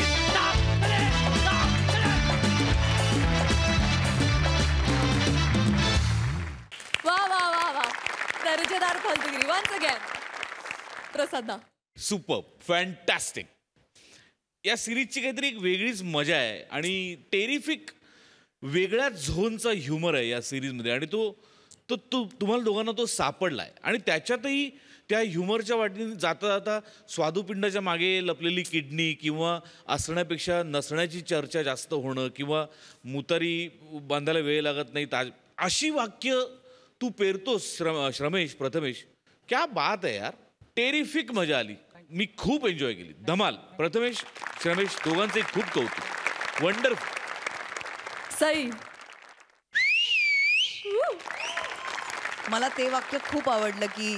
वा वा वा वा, दर्जेदार फालतूगिरी. वन्स अगेन प्रसादा.
Super fantastic. या सिरीजची काहीतरी एक वेगळीच मजा आहे आणि टेरिफिक वेगळ्या झोनचा ह्युमर आहे या सिरीजमध्ये आणि तो तुम्हाला दोघांना तो सापडला आहे आणि त्याच्यातही त्या ह्युमरच्या वाटेने जाता जाता स्वादुपिंडाच्या मागे लपलेली किडनी किंवा असण्यापेक्षा नसण्याची चर्चा जास्त होणं किंवा मुतारी बांधायला वेळ लागत नाही अशी वाक्य तू पेरतोस श्रमेश प्रथमेश. क्या बात आहे यार, टेरिफिक मजा आली. मी खूप एन्जॉय केली. धमाल. प्रथमेश श्रमेश दोघांचे खूप कौतुक. वंडरफुल.
सई.
मला ते वाक्य खूप आवडलं की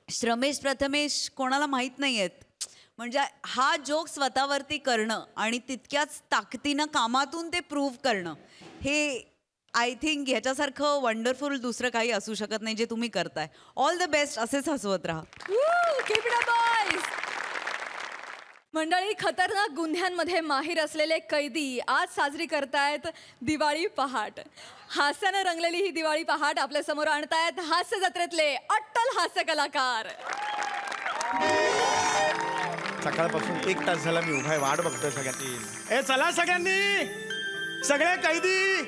श्रमेश प्रथमेश कोणाला माहीत नाही आहेत. म्हणजे हा जोक स्वतःवरती करणं आणि तितक्याच ताकदीनं कामातून ते प्रूव्ह करणं, हे आय थिंक ह्याच्यासारखं वंडरफुल दुसरं काही असू शकत नाही जे तुम्ही करताय. All the best. असेच हसवत राहा.
Keep it up, boys. मंडळी, खतरनाक गुन्ह्यांमध्ये माहीर असलेले कैदी आज साजरी करतायत दिवाळी पहाट. हास्यानं रंगलेली ही दिवाळी पहाट आपल्या समोर आणतायत हास्य जत्रेतले अट्टल हास्य कलाकार.
सकाळपासून 1 तास झाला मी उभा आहे, वाट बघतोय सगळ्यांनी. चला सगळ्यांनी, सगळे कैदी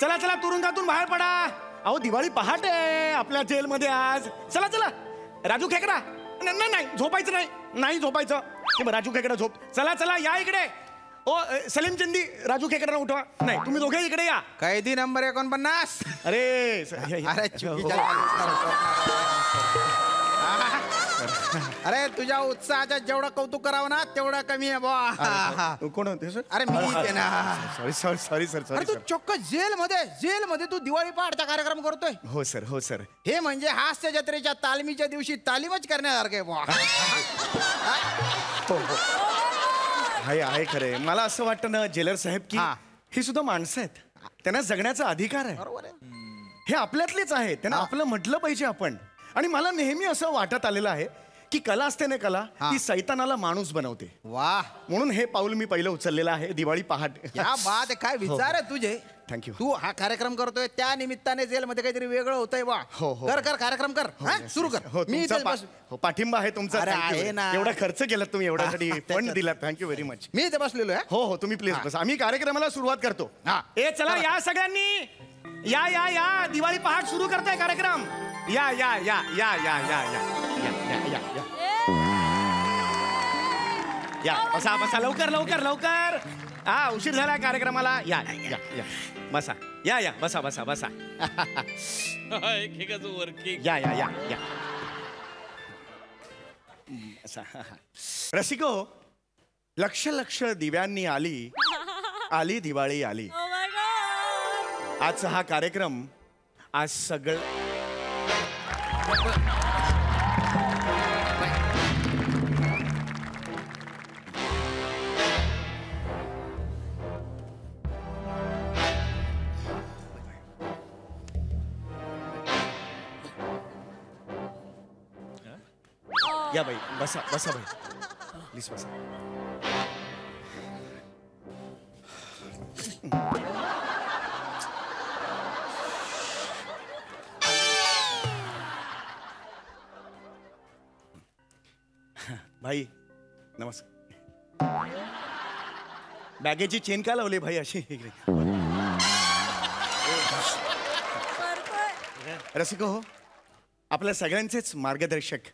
चला चला, तुरुंगातून बाहेर पडा. अहो दिवाळी पहाट आहे आपल्या जेलमध्ये आज. चला चला. राजू खेकडा, नाही झोपायचं नाही झोपायचं. राजू खेकडा झोप. चला चला या इकडे. ओ सलीम चंदी, राजू खेकडा उठवा. नाही तुम्ही दोघे इकडे या.
कैदी नंबर 49.
अरे
अरे तुझ्या उत्साहाचं जेवढं कौतुक करावं ना तेवढं कमी आहे बा.
कोण होते सर?
अरे मी ना.
Sorry sir.
अरे तू चक्क जेलमध्ये तू दिवाळी पहाटचा कार्यक्रम करतोय.
हो सर.
हे म्हणजे हास्य जत्रेच्या तालमीच्या दिवशी तालीमच करण्यासारखे बा.
आहे खरे. मला असं वाटतं ना जेलर साहेब की ही सुद्धा माणसं आहेत, त्यांना जगण्याचा अधिकार आहे.
बरोबर आहे.
हे आपल्यातलेच आहेत, त्यांना आपलं म्हटलं पाहिजे आपण. आणि मला नेहमी असं वाटत आलेलं आहे की कला असते ना, कला ती सैतानाला माणूस बनवते.
वाह.
म्हणून हे पाऊल मी पहिलं उचललेलं आहे दिवाळी पहाट.
या बात आहे. काय विचार आहे तुझे.
थँक्यू.
तू हा कार्यक्रम करतोय त्या निमित्ताने जेलमध्ये काहीतरी वेगळं होतंय बा. कर कार्यक्रम कर. सुरू कर.
मी पाठिंबा आहे तुमचा.
आहे ना.
एवढा खर्च केला तुम्ही, एवढ्यासाठी फंड दिला. Thank you very much.
मी इथे बसलेलो आहे.
हो तुम्ही प्लीज बस. आम्ही कार्यक्रमाला सुरुवात करतो. चला या सगळ्यांनी, या या या दिवाळी पहाट सुरू करताय कार्यक्रम. या या या या या या या या या या बसा लवकर. हा उशीर झाला कार्यक्रमाला. या या या बसा. या बसा
वर्किंग.
या या या या रसिको, लक्ष दिव्यांनी आली दिवाळी आली. आजचा हा कार्यक्रम आज सगळं या बाई बसा बसा बाई प्लीज बसा. भाई नमस्कार. बॅगेची चेन का लावली भाई अशी इकडे? रसिको हो, आपल्या सगळ्यांचेच मार्गदर्शक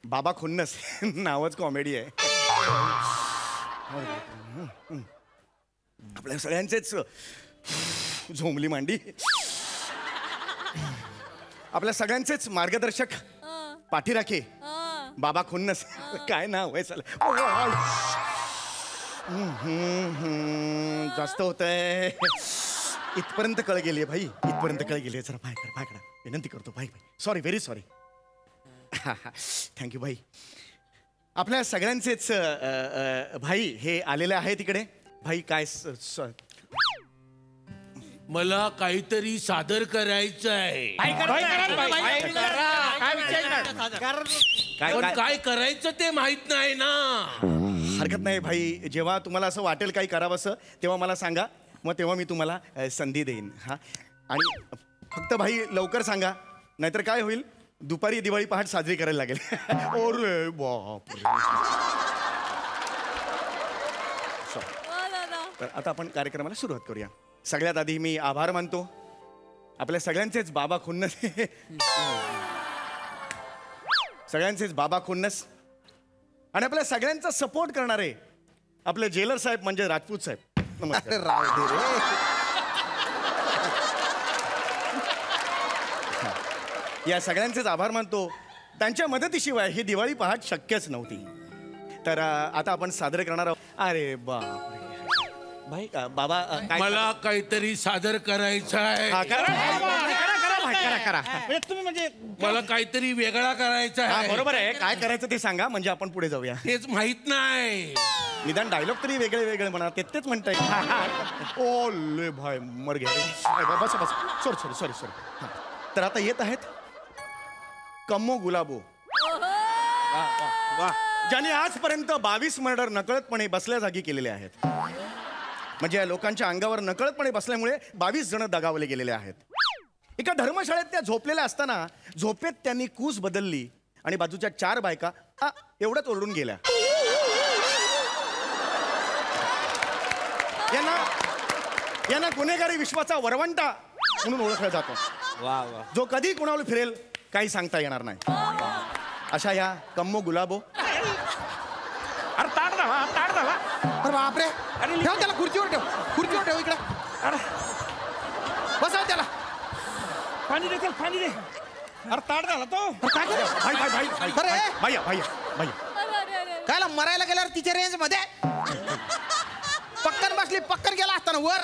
बाबा खुन्नस नावच कॉमेडी आहे. आपल्या सगळ्यांचेच झोंबली मांडी, आपल्या सगळ्यांचेच मार्गदर्शक पाठीराखे बाबा खुन्नस. काय नाव आहे चला. जास्त होत आहे. इथपर्यंत कळ गेली भाई, इथपर्यंत कळ गेली. जरा पाय करा, पाय करा, विनंती करतो भाई. भाई सॉरी, व्हेरी सॉरी. थँक्यू भाई. आपल्या सगळ्यांचेच भाई हे आलेले आहे तिकडे. भाई काय
मला काहीतरी सादर करायचं आहे. काय करायचं ते माहित नाही ना.
हरकत नाही भाई, जेव्हा तुम्हाला असं वाटेल काही करावंसं तेव्हा मला सांगा, मग तेव्हा मी तुम्हाला संधी देईन. हा, आणि फक्त भाई लवकर सांगा, नाहीतर काय होईल, दुपारी दिवाळी पहाट साजरी करायला लागेल. ओरे बाप. तर आता आपण कार्यक्रमाला सुरुवात करूया. सगळ्यात आधी मी आभार मानतो आपल्या सगळ्यांचेच बाबा खुन्नस, सगळ्यांचेच बाबा खुन्नस, आणि आपल्या सगळ्यांचा सपोर्ट करणारे आपले जेलर साहेब म्हणजे राजपूत साहेब. नमस्कार. या सगळ्यांचेच आभार मानतो. त्यांच्या मदतीशिवाय ही दिवाळी पहाट शक्यच नव्हती. तर आता आपण सादर करणार आहोत. अरे बाप भाई, बाबा
मला काहीतरी सादर करायचं आहे.
तुम्ही म्हणजे
मला काहीतरी वेगळा करायचा आहे.
बरोबर आहे, काय करायचं ते सांगा म्हणजे आपण पुढे जाऊया.
तेच माहित नाही.
निदान डायलॉग तरी वेगळे वेगळे म्हणा, तेच म्हणताय. ओले भाई मर गया. बस बस, सॉरी सॉरी सॉरी सॉरी. तर आता येत आहेत कम्मो गुलाबो, ज्याने आजपर्यंत 22 मर्डर नकळतपणे बसल्या जागी केलेले आहेत. म्हणजे या लोकांच्या अंगावर नकळतपणे बसल्यामुळे 22 जण दगावले गेलेले आहेत. एका धर्मशाळेत त्या झोपलेल्या असताना झोपेत त्यांनी कूस बदलली आणि बाजूच्या 4 बायका एवढंच ओरडून गेल्या. यांना गुन्हेगारी विश्वाचा वरवंटा म्हणून ओळखला जातो. जो कधी कोणावर फिरेल काही सांगता येणार नाही. अशा या कम्मो गुलाबो.
अरे ताट धावा, ताट धावा. अरे बापरे, अरे ठेव त्याला, खुर्चीवर ठेव, खुर्चीवर ठेव इकडे. अरे बसाव त्याला, पाणी दे, त्याला पाणी दे. अरे ताट झाला तो. काय
भाई भाई भाई भाई भैया भैया भैया,
कायला मरायला गेल्यावर तिच्या रेंज मध्ये पक्कन बसली, पक्कन गेला असताना वर.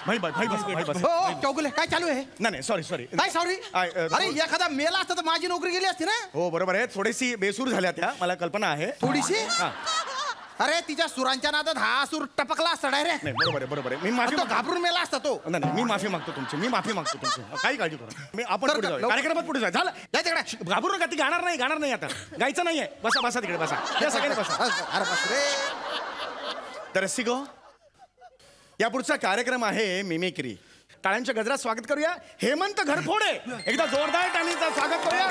भाई भाई भाई बस भाई बस.
हो चौगुले, काय चालू आहे?
नाही सॉरी सॉरी.
काय सॉरी? अरे एखादा मेला असता तर माझी नोकरी गेली असती ना.
हो बरोबर आहे, थोडीशी बेसूर झाल्या त्या, मला कल्पना आहे.
थोडीशी? अरे तिच्या सुरांच्या नादात हा सूर टपकला असता डायरेक्ट.
नाही बरोबर आहे, बरोबर आहे. मी माफी
घाबरून मेला असता तो.
नाही मी माफी मागतो तुमची, मी माफी मागतो तुमची. काही काळजी करा. मी आपण पुढे जाऊ, कार्यक्रमात पुढे जाऊ. झालं तिकडे, घाबरू नका. ती गाणार नाही आता, गायचं नाहीये. बसा बसा तिकडे बसा, या सगळ्यांनी बसा.
अरे बस रे.
तर रसिको, या पुढचा कार्यक्रम आहे मिमिक्री. टाळ्यांच्या गजरात स्वागत करूया हेमंत घरफोडे. एकदा जोरदार टाळीचं स्वागत करूया.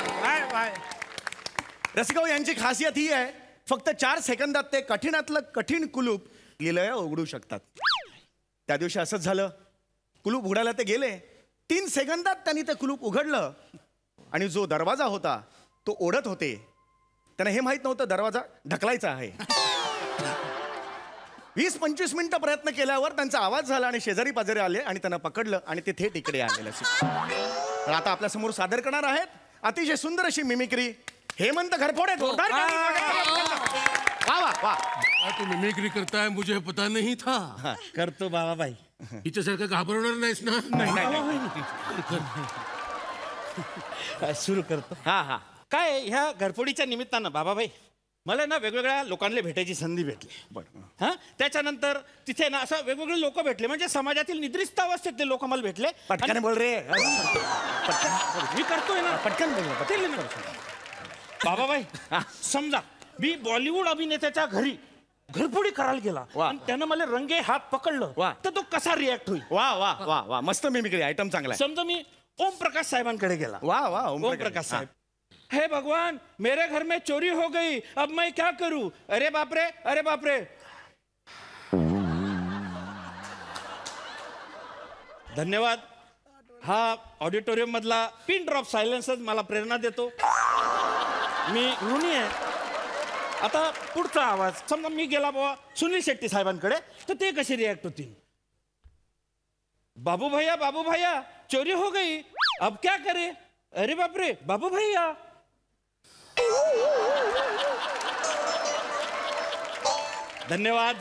रसिको, यांची खासियत ही आहे, फक्त 4 सेकंदात ते कठीणातलं कठीण कुलूप लिलया उघडू शकतात. त्या दिवशी असंच झालं. कुलूप उघडायला ते गेले, 3 सेकंदात त्यांनी ते कुलूप उघडलं आणि जो दरवाजा होता तो ओढत होते. त्यांना हे माहित नव्हतं दरवाजा ढकलायचा आहे. 20-25 मिनिटं प्रयत्न केल्यावर त्यांचा आवाज झाला आणि शेजारी पाजारी आले आणि त्यांना पकडलं आणि ते थेट इकडे आलेलं. तर आता आपल्या समोर सादर करणार आहेत अतिशय सुंदर अशी मिमिक्री हेमंत घरफोडे. जोरदार वाह वाह वाह.
तू मिमिक्री करताय, मुझे पता नहीं था.
करतो बाबाबाई.
हिच्यासारखं घाबरवणार नाहीस ना?
नाही. सुरू करतो. हा हा. काय ह्या घरफोडीच्या निमित्तानं बाबाबाई मला ना वेगवेगळ्या लोकांना भेटायची संधी भेटली.
बरं.
हा, त्याच्यानंतर तिथे ना असं वेगवेगळे लोक भेटले, म्हणजे समाजातील निद्रिस्त अवस्थेतले लोक मला भेटले.
पटकन बोल रे.
मी करतोय ना,
पटकन बोल.
बाबाबाई समजा मी बॉलिवूड अभिनेत्याच्या घरी घरफोडी करायला गेला आणि त्यानं मला रंगे हात पकडलं तर तो कसा रिॲक्ट होईल?
वा वा वा वा मस्त मिमिक्री आयटम चांगला आहे.
समजा मी ओम प्रकाश साहेबांकडे गेला.
वाह वाह
ओम प्रकाश साहेब, हे भगवान मेरे घर में चोरी हो गई, अब मैं क्या करूं? अरे बाप रे, अरे बाप रे. धन्यवाद. हा ऑडिटोरियम मधला पिन ड्रॉप सायलेन्सच मला प्रेरणा देतो. मी ऋणी आहे. आता पुढचा आवाज समजा मी गेला बाबा सुनील शेट्टी साहेबांकडे तर ते कसे रिॲक्ट होतील? बाबू भैया चोरी हो गई, अब क्या करे? अरे बाप रे, बाबू भैया. धन्यवाद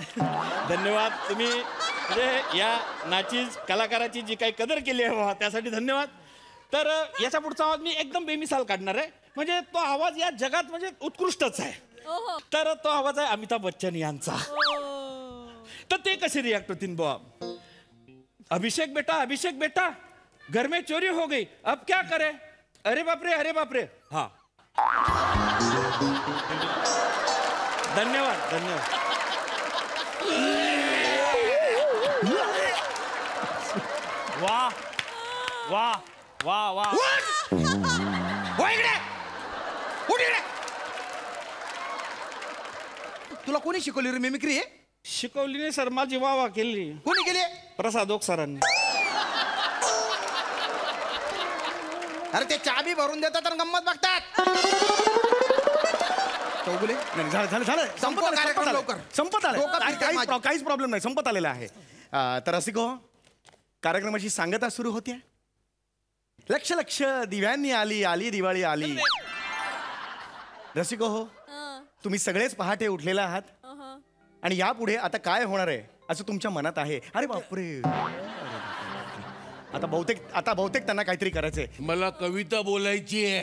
धन्यवाद. तुम्ही म्हणजे या नाचीज कलाकाराची जी काही कदर केली आहे बाबा त्यासाठी धन्यवाद. तर याचा पुढचा आवाज मी एकदम बेमिसाल काढणार आहे. म्हणजे तो आवाज या जगात म्हणजे उत्कृष्टच आहे. तर तो आवाज आहे अमिताभ बच्चन यांचा. तर ते कसे रिॲक्ट होतील बाबा? अभिषेक बेटा घर में चोरी हो गई, अब क्या करे? अरे बाप रे. हाँ धन्यवाद धन्यवाद. वाह वाह वाह वाह. तुला कोणी शिकवली रे मिमिक्री? शिकवली नाही सर, माझी वाह केली. कोणी केली? प्रसाद ओक सरांनी.
अरे ते चाबी भरून देतात तर गंमत बघतात. चौगुले झालं संपत आलं. काहीच प्रॉब्लेम नाही, संपत आलेला आहे. तर रसिको, कार्यक्रमाची सांगता सुरू होते. लक्ष लक्ष दिव्यांनी आली दिवाळी आली. रसिको हो, तुम्ही सगळेच पहाटे उठलेला आहात आणि यापुढे आता काय होणार आहे असं तुमच्या मनात आहे. अरे बापरे, आता बहुतेक त्यांना काहीतरी करायचंय.
मला कविता बोलायची आहे.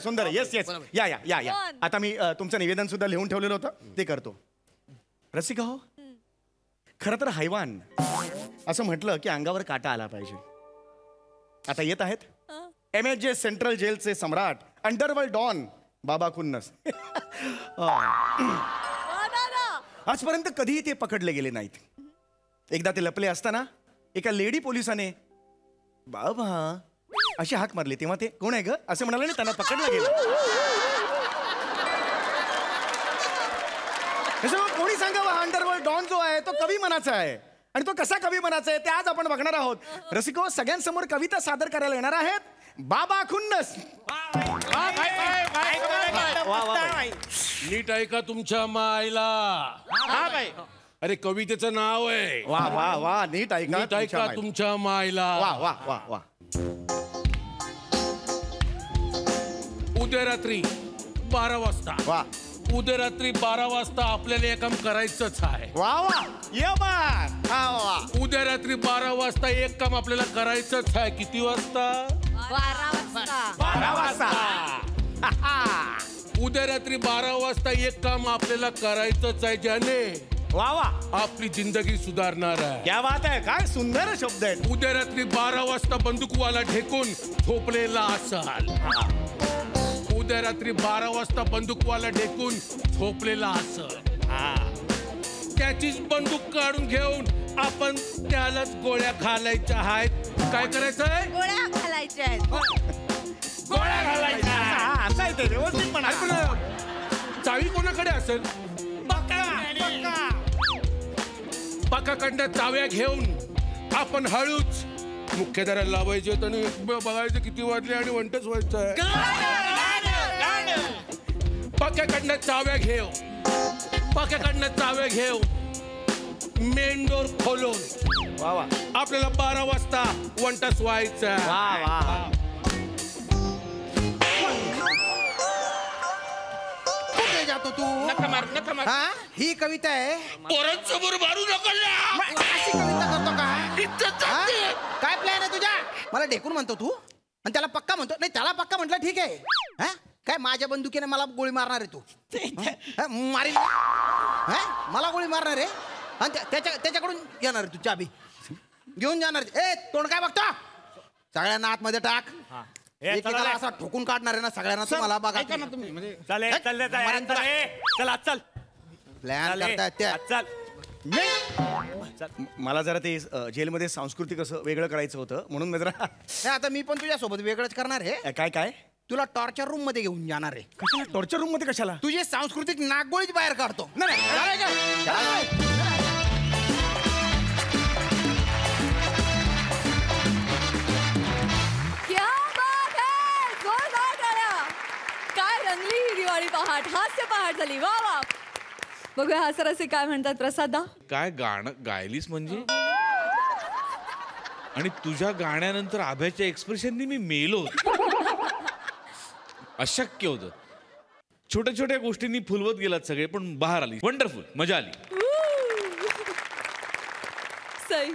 सुंदर आहे. येस या. आता मी तुमचं निवेदन सुद्धा लिहून ठेवलेलं होतं, ते करतो. रसिका हो, खरं तर हैवान असं म्हटलं की अंगावर काटा आला पाहिजे. आता येत आहेत MSJ सेंट्रल जेलचे सम्राट, अंडरवर्ल्ड डॉन बाबा खुन्नस. आजपर्यंत कधीही ते पकडले गेले नाहीत. एकदा ते लपले असताना एका लेडी पोलिसाने बाबा अशी हाक मारली, तेव्हा ते कोण आहे ग असं म्हणाले आणि त्यांना पकडलं गेलं. कोणी सांगावं, हा अंडरवर्ल्ड डॉन जो आहे तो कवी मनाचा आहे आणि तो कसा कवी मनाचा आहे ते आज आपण बघणार आहोत. रसिको, सगळ्यांसमोर कविता सादर करायला येणार आहेत बाबा खुन्नस.
नीट ऐका तुमच्या मायला. अरे कवितेचं नाव आहे.
वा वा वा. नीट ऐका
तुमच्या मायला.
वा वा वा वा.
उद्या रात्री 12 वाजता.
वा.
उद्या रात्री 12 वाजता आपल्याला हे काम करायचंच आहे.
वा वा. ये बात. हा वा.
उद्या रात्री 12 वाजता एक काम आपल्याला करायचंच आहे. किती वाजता?
12 वाजता.
उद्या रात्री 12 वाजता एक काम आपल्याला करायचंच आहे, ज्याने
वा वा
आपली जिंदगी सुधारणार आहे.
क्या बात आहे, काय सुंदर शब्द आहेत.
उद्या रात्री 12 वाजता बंदूकवाला ठेकून झोपलेला असाल. उद्या रात्री 12 वाजता बंदूकवाला ढेकून झोपलेला असेल. त्याचीच बंदूक काढून घेऊन आपण त्यालाच गोळ्या घालायच्या आहेत. काय करायचंय?
गोळ्या घालायच्या आहेत.
गोळ्या घालायच्या.
असं आहे ते, व्यवस्थित म्हणा.
चावी कोणाकडे असेल? पाकाकडनं चाव्या घेऊन आपण हळूच मुख्यधाराला लावायचे आणि बघायचं किती वाजले आणि वंटच व्हायचं. पाक्याकडनं चाव्या घेऊ मेन डोर खोलून
वा वा
आपल्याला 12 वाजता वंटच व्हायचं.
वा वा.
कुठे जातो तू?
नका मार.
ही कविता आहे.
पोरांसमोर मारू नका.
अशी कविता करतो का? काय प्लॅन आहे तुझ्या? मला ढेकून म्हणतो तू आणि त्याला पक्का म्हणतो. नाही, त्याला पक्का म्हटलं ठीक आहे. काय माझ्या बंदुकीने मला गोळी मारणार आहे तू? मारी मला गोळी मारणार आहे आणि त्याच्याकडून येणार आहे तू चाबी घेऊन जाणार. ए तोंड काय बघतो? सगळ्यांना आतमध्ये टाक एकेकाला असा ठोकून काढणार आहे ना सगळ्यांना तुम्हाला बघा
ऐका ना तुम्ही म्हणजे
चला चल प्लॅन करतायत त्या
चल मला जरा ते जेलमध्ये सांस्कृतिक असं वेगळं करायचं होतं म्हणून मी जरा
आता मी पण तुझ्यासोबत वेगळंच करणार आहे.
काय काय
तुला टॉर्चर रूम मध्ये घेऊन जाणार आहे.
कशाला टॉर्चर रूम मध्ये कशाला?
तुझी सांस्कृतिक नागगोळीच बाहेर काढतो. नाही
क्या बात है, जोरदार टाळ्या. काय रंगली ही दिवाळी पहाट, हास्य पहाट झाली. वा वा. बघूया हास्यरसिक काय म्हणतात. प्रसादा,
काय गाणं गायलीस म्हणजे? आणि तुझ्या गाण्यानंतर आभ्याच्या एक्सप्रेशननी मी मेलो. अशक्य होतं. छोट्या छोट्या गोष्टींनी फुलवत गेलात सगळे, पण बाहेर आली. वंडरफुल, मजा आली.
सई,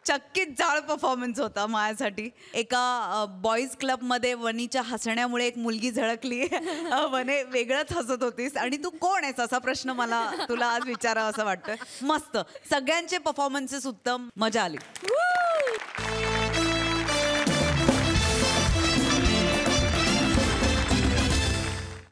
चक्कीत जाळ परफॉर्मन्स होता माझ्यासाठी. एका बॉईज क्लब मध्ये वनीच्या हसण्यामुळे एक मुलगी झळकली. वने वेगळंच हसत होतीस आणि तू कोण आहेस असा प्रश्न मला तुला आज विचारावा असं वाटतोय. मस्त, सगळ्यांचे परफॉर्मन्सेस उत्तम, मजा आली.